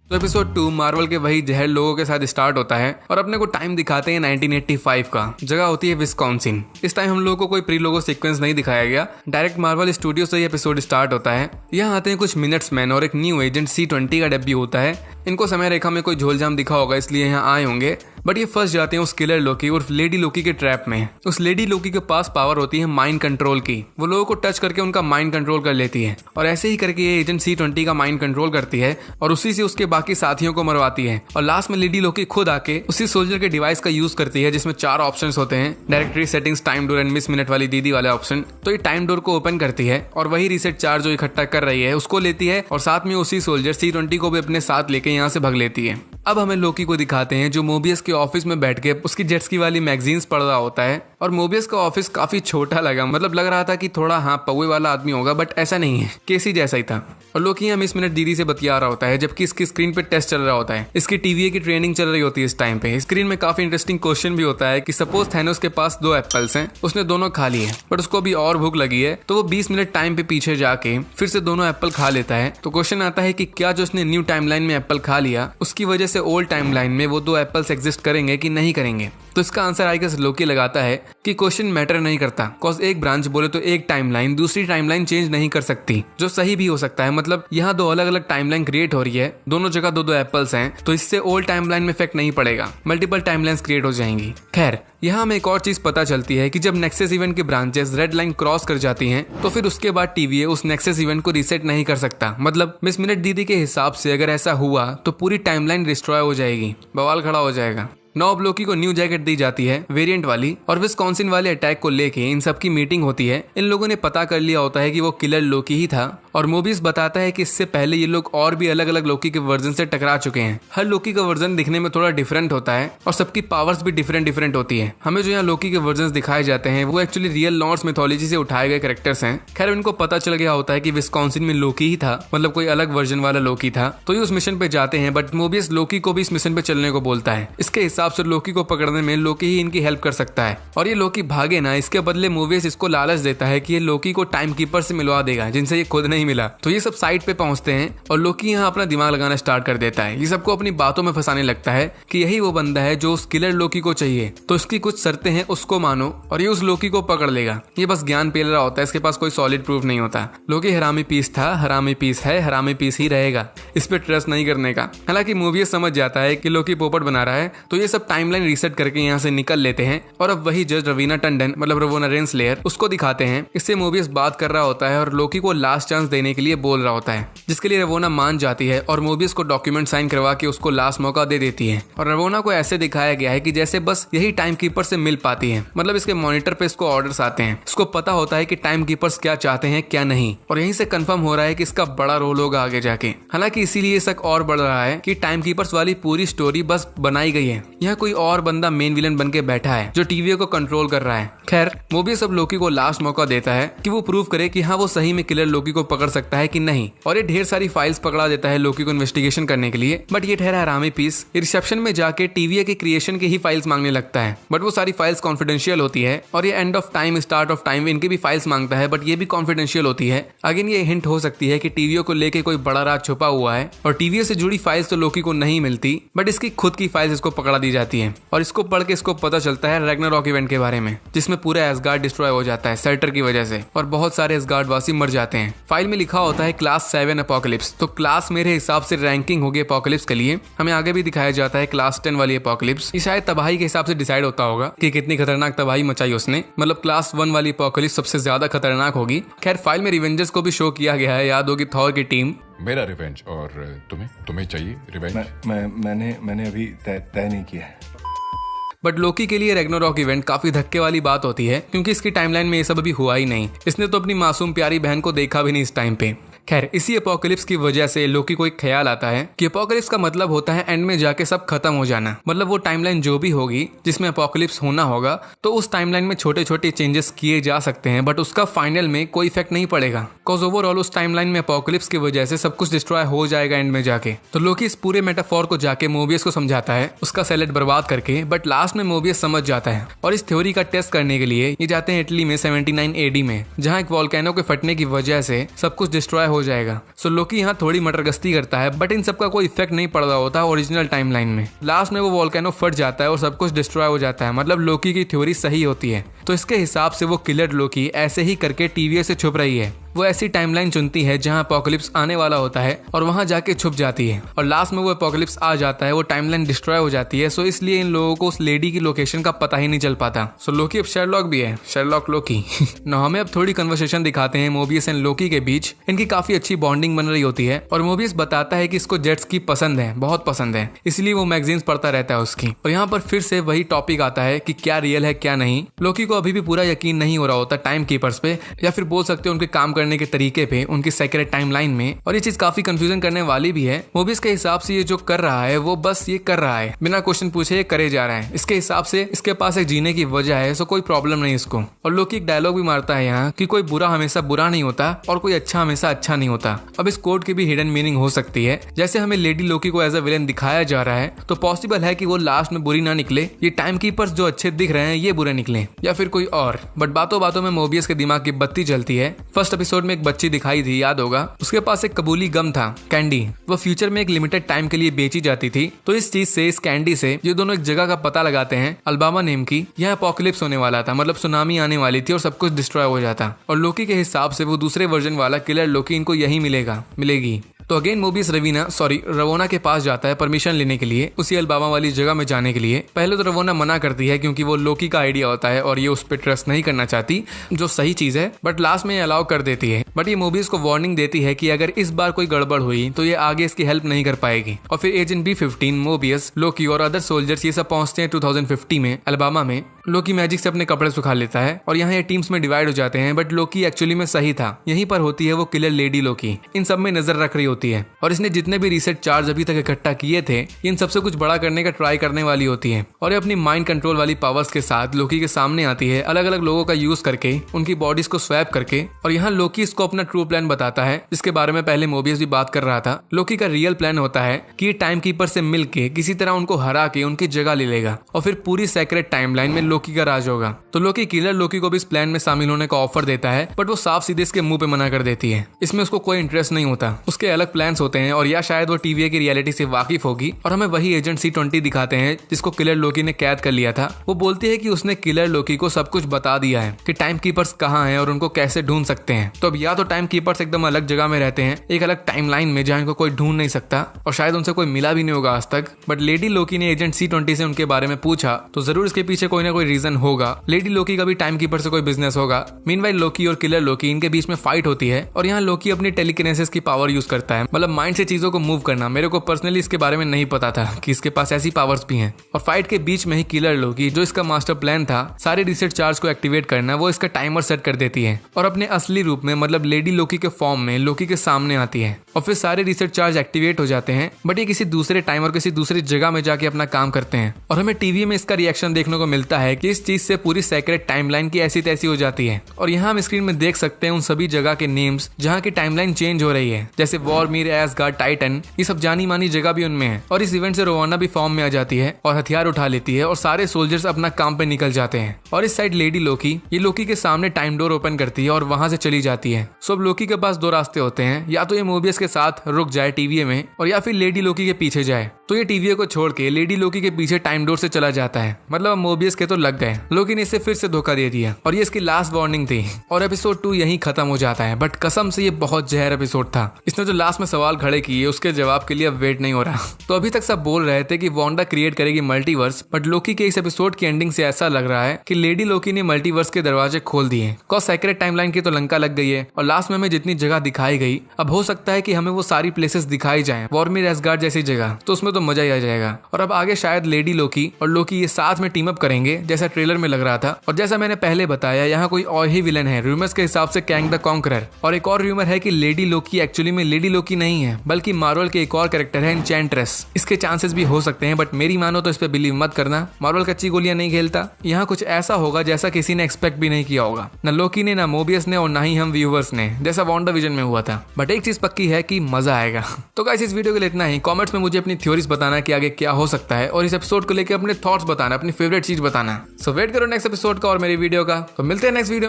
तो episode 2 Marvel के वही जहर लोगों के साथ स्टार्ट होता है और अपने को टाइम दिखाते हैं 1985 का। जगह होती है विस्कॉन्सिन। इस टाइम हम लोगों को कोई प्री लोगो सीक्वेंस नहीं दिखाया गया, डायरेक्ट मार्वल स्टूडियो से ही एपिसोड स्टार्ट होता है। यहाँ आते हैं कुछ मिनट्स मैन और एक न्यू एजेंट C-20 का डेब्यू होता है। इनको समय रेखा में कोई झोलझाम दिखा होगा इसलिए यहाँ आए होंगे, बट ये फंस जाते हैं उस किलर लोकी और लेडी लोकी के ट्रैप में। उस लेडी लोकी के पास पावर होती है माइंड कंट्रोल की। वो लोगों को टच करके उनका माइंड कंट्रोल कर लेती है और ऐसे ही करके ये एजेंट C-20 का माइंड कंट्रोल करती है और उसी से उसके बाकी साथियों को मरवाती है। और लास्ट में लेडी लोकी खुद आके उसी सोल्जर के डिवाइस का यूज करती है जिसमें 4 ऑप्शंस होते हैं, directory settings, time door and miss minute वाली दीदी वाले ऑप्शन। तो ये टाइम डोर को ओपन करती है और वही रीसेट चार्ज जो इकट्ठा कर रही है उसको लेती है और साथ में उसी सोल्जर C-20 को भी अपने साथ लेके यहाँ से भग लेती है। अब हमें लोकी को दिखाते हैं जो मोबियस के ऑफिस में बैठ के उसकी जेट्सकी वाली मैगजीन्स पढ़ रहा होता है। और मोबियस का ऑफिस काफी छोटा लगा, मतलब लग रहा था कि थोड़ा पौवे वाला आदमी होगा, बट ऐसा नहीं है, केसी जैसा ही था। और लोकी हम इस मिनट दीदी से बतिया रहा होता है जबकि इसकी स्क्रीन पे टेस्ट चल रहा होता है। इसकी TVA की ट्रेनिंग चल रही होती है इस टाइम पे। स्क्रीन में काफी इंटरेस्टिंग क्वेश्चन भी होता है कि सपोज थैनोस के पास 2 एप्पल्स हैं, उसने दोनों खा लिए बट उसको भी और भूख लगी है, तो वो 20 मिनट टाइम पे पीछे जाके फिर से दोनों एप्पल खा लेता है। तो क्वेश्चन आता है कि क्या जो उसने न्यू टाइमलाइन में एप्पल खा लिया उसकी वजह से ओल्ड टाइमलाइन में वो 2 एप्पल्स एग्जिस्ट करेंगे कि नहीं करेंगे। तो इसका आंसर आई गेस लोकी लगाता है कि क्वेश्चन मैटर नहीं करता, कॉज एक ब्रांच बोले तो एक टाइमलाइन दूसरी टाइमलाइन चेंज नहीं कर सकती, जो सही भी हो सकता है। मतलब यहाँ 2 अलग अलग टाइमलाइन क्रिएट हो रही है, दोनों जगह 2 एप्पल्स हैं, तो इससे ओल्ड टाइमलाइन में इफेक्ट नहीं पड़ेगा, मल्टीपल टाइमलाइंस क्रिएट हो जाएंगी। खैर यहाँ हमें एक और चीज पता चलती है कि जब नेक्सस इवेंट के ब्रांचेस रेड लाइन क्रॉस कर जाती हैं तो फिर उसके बाद TVA उस नेक्सस इवेंट को रीसेट नहीं कर सकता। मतलब मिस मिनट दीदी के हिसाब से अगर ऐसा हुआ तो पूरी टाइमलाइन डिस्ट्रॉय हो जाएगी, बवाल खड़ा हो जाएगा। अब लोकी को न्यू जैकेट दी जाती है वेरिएंट वाली और विस्कॉन्सिन वाले अटैक को लेके इन सब की मीटिंग होती है। इन लोगों ने पता कर लिया होता है कि वो किलर लोकी ही था और मोबियस बताता है कि इससे पहले ये लोग और भी अलग अलग लोकी के वर्जन से टकरा चुके हैं। हर लोकी का वर्जन दिखने में थोड़ा डिफरेंट होता है और सबकी पावर्स भी डिफरेंट होती है। हमें जो यहाँ लोकी के वर्जन दिखाए जाते हैं वो एक्चुअली रियल नॉर्स मिथोलॉजी से उठाए गए कैरेक्टर्स हैं। खैर इनको पता चल गया होता है कि विस्कॉन्सिन में लोकी ही था, मतलब कोई अलग वर्जन वाला लोकी था, तो ये उस मिशन पे जाते हैं। बट मोबियस लोकी को भी इस मिशन पे चलने को बोलता है। इसके हिसाब से लोकी को पकड़ने में लोकी ही इनकी हेल्प कर सकता है और ये लोकी भागे ना, इसके बदले मोबियस इसको लालच देता है कि ये लोकी को टाइम कीपर से मिलवा देगा जिनसे ये खुद नहीं मिला। तो ये सब साइट पे पहुंचते हैं और लोकी यहाँ अपना दिमाग लगाना स्टार्ट कर देता है। ये सबको अपनी बातों में फंसाने लगता है कि यही वो बंदा है जो उस किलर लोकी को चाहिए, तो इसकी कुछ शर्तें हैं उसको मानो और ये उस लोकी को पकड़ लेगा। ये बस ज्ञान पेल रहा होता है, इसके पास कोई सॉलिड प्रूफ नहीं होता। लोकी हरामी पीस था, हरामी पीस है, हरामी पीस ही रहेगा, इस पे ट्रस्ट नहीं करने का। हालांकि मोबियस समझ जाता है कि लोकी पोपट बना रहा है, तो ये सब टाइमलाइन रीसेट करके यहाँ से निकल लेते हैं। और अब वही जज रवीना टंडन, मतलब रवोना रेंसलेयर, उसको दिखाते हैं। इससे मोबियस बात कर रहा होता है और लोकी को लास्ट चांस देने के लिए बोल रहा होता है, जिसके लिए रवोना मान जाती है और मोबियस को डॉक्यूमेंट साइन करवा के उसको लास्ट मौका दे देती है। और रवोना को ऐसे दिखाया गया है कि जैसे बस यही टाइम कीपर से मिल पाती है, मतलब इसके मॉनिटर पे इसको ऑर्डर्स आते हैं, इसको पता होता है कि टाइम कीपर्स क्या चाहते हैं क्या नहीं, और यहीं से कंफर्म हो रहा है कि इसका बड़ा रोल होगा आगे जाके। हालांकि इसीलिए शक और बढ़ रहा है कि टाइम कीपर्स वाली पूरी स्टोरी बस बनाई गई है, यहाँ कोई और बंदा मेन विलन बन के बैठा है जो TVA को कंट्रोल कर रहा है। खैर मोबियस अब लोकी को लास्ट मौका देता है कि वो प्रूव करे कि हाँ वो सही में किलर लोकी को पकड़ सकता है कि नहीं, और ये ढेर सारी फाइल्स पकड़ा देता है लोकी को इन्वेस्टिगेशन करने के लिए। बट ये ठहरा हरामी पीस रिसेप्शन में जाके TVA के क्रिएशन की ही फाइल्स मांगने लगता है, बट वो सारी फाइल्स कॉन्फिडेंशियल होती है। और ये end of time, start of time, इनकी भी फाइल्स मांगता है, बट ये भी कॉन्फिडेंशियल होती है। अगेन ये हिंट हो सकती है कि TVA को लेके कोई बड़ा राज छुपा हुआ है और TVA से जुड़ी फाइल्स तो लोकी को नहीं मिलती, बट इसकी खुद की फाइल्स इसको पकड़ा दी जाती है। और इसको पढ़ के इसको पता चलता है रैग्नारॉक इवेंट के बारे में, जिसमें पूरा एसगार्ड डिस्ट्रॉय हो जाता है सर्टर की वजह से और बहुत सारे एसगार्ड वासी मर जाते हैं। फाइल में लिखा होता है क्लास 7 अपोकलिप्स, तो क्लास मेरे हिसाब से रैंकिंग होगी अपोकलिप्स के लिए। हमें आगे भी दिखाया जाता है क्लास 10 वाली अपोकलिप्स, ये शायद तबाही के हिसाब से डिसाइड होता होगा कि कितनी खतरनाक तबाही मचाई उसने। मतलब क्लास 1 वाली अपोकलिप्स सबसे ज्यादा खतरनाक होगी। खैर फाइल में रिवेंजर्स को भी शो किया गया है, याद होगी थॉर की टीम। मेरा रिवेंज, और तुम्हें चाहिए रिवेंज? मैंने अभी तय नहीं किया है। बट लोकी के लिए रैग्नारॉक इवेंट काफी धक्के वाली बात होती है क्योंकि इसकी टाइमलाइन में ये सब अभी हुआ ही नहीं। इसने तो अपनी मासूम प्यारी बहन को देखा भी नहीं इस टाइम पे। खैर इसी अपोकलिप्स की वजह से लोकी को एक ख्याल आता है कि अपोकलिप्स का मतलब होता है एंड में जाके सब खत्म हो जाना। मतलब वो टाइमलाइन जो भी होगी जिसमें अपोकलिप्स होना होगा, तो उस टाइमलाइन में छोटे छोटे चेंजेस किए जा सकते हैं, बट उसका फाइनल में कोई इफेक्ट नहीं पड़ेगा, कॉज ओवरऑल उस टाइमलाइन में अपोकलिप्स की वजह से सब कुछ डिस्ट्रॉय हो जाएगा एंड में जाके। तो लोकी इस पूरे मेटाफोर को जाके मोबियस को समझाता है, उसका सैलेड बर्बाद करके। बट लास्ट में मोबियस समझ जाता है और इस थ्योरी का टेस्ट करने के लिए ये जाते हैं इटली में 79 AD में, जहाँ एक वोल्केनो के फटने की वजह से सब कुछ डिस्ट्रॉय हो जाएगा। सो लोकी यहाँ थोड़ी मटरगस्ती करता है, बट इन सब का कोई इफेक्ट नहीं पड़ रहा होता ओरिजिनल टाइमलाइन में। लास्ट में वो वोल्केनो फट जाता है और सब कुछ डिस्ट्रॉय हो जाता है, मतलब लोकी की थ्योरी सही होती है। तो इसके हिसाब से वो किलर लोकी ऐसे ही करके टीवीए से छुप रही है। वो ऐसी टाइमलाइन चुनती है जहां अपोकलिप्स आने वाला होता है और वहां जाके छुप जाती है, और लास्ट में वो अपोकलिप्स आ जाता है, वो टाइमलाइन डिस्ट्रॉय हो जाती है। सो इसलिए इन लोगों को उस लेडी की लोकेशन का पता ही नहीं चल पाता। सो लोकी अब शेरलॉक भी है, शेरलॉक लोकी। ना हमें अब थोड़ी कन्वर्सेशन दिखाते हैं मोबियस एंड लोकी के बीच। इनकी काफी अच्छी बॉन्डिंग बन रही होती है और मोबियस बताता है कि इसको जेट स्की पसंद है, बहुत पसंद है, इसलिए वो मैगजीन्स पढ़ता रहता है उसकी। और यहाँ पर फिर से वही टॉपिक आता है कि क्या रियल है क्या नहीं। लोकी को अभी भी पूरा यकीन नहीं हो रहा होता टाइम कीपर्स पे, या फिर बोल सकते हो उनके काम करने के तरीके पे, उनकी सेक्रेट टाइमलाइन में। और ये चीज काफी कंफ्यूजन करने वाली भी है। मोबियस के हिसाब से ये जो कर रहा है वो बस ये कर रहा है, बिना क्वेश्चन पूछे ये करे जा रहा है। इसके हिसाब से इसके पास एक जीने की वजह है, सो कोई प्रॉब्लम नहीं इसको। और लोकी एक डायलॉग भी मारता है यहाँ कि कोई बुरा हमेशा बुरा नहीं होता और कोई अच्छा हमेशा अच्छा नहीं होता। अब इस कोड की भी हिडन मीनिंग हो सकती है। जैसे हमें लेडी लोकी को एज अ विलेन दिखाया जा रहा है, तो पॉसिबल है कि वो लास्ट में बुरी ना निकले, ये टाइम कीपर्स जो अच्छे दिख रहे हैं ये बुरे निकले, या फिर कोई और। बट बातों बातों में मोबियस के दिमाग की बत्ती जलती है। फर्स्ट एपिसोड में एक बच्ची दिखाई थी, याद होगा, उसके पास एक कबूली गम था, कैंडी। वो फ्यूचर में एक लिमिटेड टाइम के लिए बेची जाती थी। तो इस चीज से, इस कैंडी से ये दोनों एक जगह का पता लगाते हैं, अल्बामा नेम की। यह अपोकलिप्स होने वाला था, मतलब सुनामी आने वाली थी और सब कुछ डिस्ट्रॉय हो जाता। और लोकी के हिसाब से वो दूसरे वर्जन वाला किलर लोकी इनको यही मिलेगी। तो अगेन मोबियस रवोना के पास जाता है परमिशन लेने के लिए, उसी अल्बामा वाली जगह में जाने के लिए। पहले तो रवोना मना करती है क्योंकि वो लोकी का आइडिया होता है और ये उस पर ट्रस्ट नहीं करना चाहती, जो सही चीज है। बट लास्ट में ये अलाउ कर देती है। बट ये मोबियस को वार्निंग देती है कि अगर इस बार कोई गड़बड़ हुई तो ये आगे इसकी हेल्प नहीं कर पाएगी। और फिर एजेंट B-15, मोबियस, लोकी और अदर सोल्जर्स ये सब पहुंचते हैं 2050 में अल्बामा में। लोकी मैजिक से अपने कपड़े सुखा लेता है और यहाँ ये टीम्स में डिवाइड हो जाते हैं। बट लोकी एक्चुअली में सही था। यहीं पर होती है वो किलर लेडी लोकी, इन सब में नजर रख रही होती है और इसने जितने भी रीसेट चार्ज अभी तक इकट्ठा किए थे, इन सबसे कुछ बड़ा करने का ट्राई करने वाली होती है। और ये अपनी माइंड कंट्रोल वाली पावर्स के साथ लोकी के सामने आती है, अलग अलग लोगों का यूज करके, उनकी बॉडीज को स्वैप करके। और यहाँ लोकी इसको अपना ट्रू प्लान बताता है, जिसके बारे में पहले मोबियस भी बात कर रहा था। लोकी का रियल प्लान होता है कि टाइम कीपर से मिलके किसी तरह उनको हरा के उनकी जगह ले लेगा और फिर पूरी सेक्रेट टाइमलाइन में लोकी का राज होगा। तो लोकी किलर लोकी को भी इस प्लान में शामिल होने का ऑफर देता है, बट वो साफ सीधे इसके मुंह पे मना कर देती है। इसमें उसको कोई इंटरेस्ट नहीं होता, उसके अलग प्लान्स होते हैं। और या शायद वो टीवीए की रियलिटी से वाकिफ होगी और हमें वही एजेंट C-20 दिखाते हैं जिसको किलर लोकी ने कैद कर लिया था। वो बोलती है कि उसने किलर लोकी को सब कुछ बता दिया है कि टाइम कीपर्स कहाँ हैं और उनको कैसे ढूंढ सकते हैं। तो अब या तो टाइम कीपर्स एकदम अलग जगह में रहते हैं, एक अलग टाइमलाइन में, जहाँ इनको कोई ढूंढ नहीं सकता और शायद उनसे कोई मिला भी नहीं होगा आज तक। बट लेडी लोकी ने एजेंट C-20 से उनके बारे में पूछा, तो जरूर इसके पीछे कोई ना कोई रीजन होगा। लेडी लोकी का भी टाइम कीपर से कोई बिजनेस होगा। मीनवाइल लोकी और किलर लोकी, इनके बीच में फाइट होती है और यहाँ लोकी अपनी टेलीकिनेसिस की पावर यूज करता है, मतलब माइंड से चीजों को मूव करना। मेरे को पर्सनली इसके बारे में नहीं पता था कि इसके पास ऐसी पावर्स भी हैं। और फाइट के बीच में ही किलर लोकी, जो इसका मास्टर प्लान था सारे रीसेट चार्ज को एक्टिवेट करना, वो इसका टाइमर सेट कर देती है और अपने असली रूप में, मतलब लेडी लोकी के फॉर्म में लोकी के सामने आती है। और फिर सारे रीसेट चार्ज एक्टिवेट हो जाते हैं, बट ये किसी दूसरे टाइम और किसी दूसरी जगह में जाके अपना काम करते हैं। और हमें टीवी में इसका रिएक्शन देखने को मिलता है कि इस चीज से पूरी सेक्रेट टाइमलाइन की ऐसी तैसी हो जाती है। और यहाँ हम स्क्रीन में देख सकते हैं उन सभी जगह के नेम्स जहाँ की टाइमलाइन चेंज हो रही है, जैसे वॉरमीर, एसगार्ड, टाइटन, ये सब जानी मानी जगह भी उनमें है। और इस इवेंट से रोवाना भी फॉर्म में आ जाती है और हथियार उठा लेती है और सारे सोल्जर्स अपना काम पे निकल जाते हैं। और इस साइड लेडी लोकी, ये लोकी के सामने टाइम डोर ओपन करती है और वहां से चली जाती है। सो अब लोकी के पास दो रास्ते होते हैं, या तो ये मोबियस के साथ रुक जाए टीवीए में, और या फिर लेडी लोकी के पीछे जाए। तो ये टीवीए को छोड़ के लेडी लोकी के पीछे टाइम डोर से चला जाता है, मतलब मोबियस के तो लग गए। लोकी ने इसे फिर से धोखा दे दिया और ये इसकी लास्ट वार्निंग थी और एपिसोड 2 यहीं खत्म हो जाता है। बट कसम से ये बहुत जहर एपिसोड था। इसने जो लास्ट में सवाल खड़े किए उसके जवाब के लिए अब वेट नहीं हो रहा। तो अभी तक सब बोल रहे थे कि वांडा क्रिएट करेगी मल्टीवर्स, बट लोकी के इस एपिसोड की एंडिंग से ऐसा लग रहा है कि लेडी लोकी ने मल्टीवर्स के दरवाजे खोल दिए। कॉज सेक्रेट टाइमलाइन की तो लंका लग गई है और लास्ट में हमें जितनी जगह दिखाई गई, अब हो सकता है कि हमें वो सारी प्लेसेस दिखाई जाएं, वॉरमीर, एसगार्ड जैसी जगह, तो उसमें तो मजा ही आ जाएगा। और अब आगे शायद लेडी लोकी और लोकी ये साथ में टीम अप करेंगे, जैसा ट्रेलर में लग रहा था। और जैसा मैंने पहले बताया, यहाँ कोई और ही विलन है रूमर्स के हिसाब से, कैंग द कॉन्करर। और एक और रूमर है कि लेडी लोकी एक्चुअली में लेडी लोकी नहीं है, बल्कि मार्वल के एक और कैरेक्टर है, एन्चेंट्रेस। इसके चांसेस भी हो सकते हैं, बट मेरी मानो तो इस पे बिलीव मत करना। मार्वल कच्ची गोलियां नहीं खेलता। यहाँ कुछ ऐसा होगा जैसा किसी ने एक्सपेक्ट भी नहीं किया होगा, न लोकी ने, न मोबियस ने, और ना ही हम व्यूवर्स ने, जैसा वांडाविजन में हुआ था। बट एक चीज पक्की है कि मजा आएगा। तो गाइस, इस वीडियो के लिए इतना ही। कमेंट्स में मुझे अपनी थ्योरीज बताना कि आगे क्या हो सकता है, और इस एपिसोड को लेकर अपने थॉट्स बताना, अपनी फेवरेट चीज बताना। सो वेट करो नेक्स्ट एपिसोड का और मेरी वीडियो का। तो मिलते हैं नेक्स्ट वीडियो।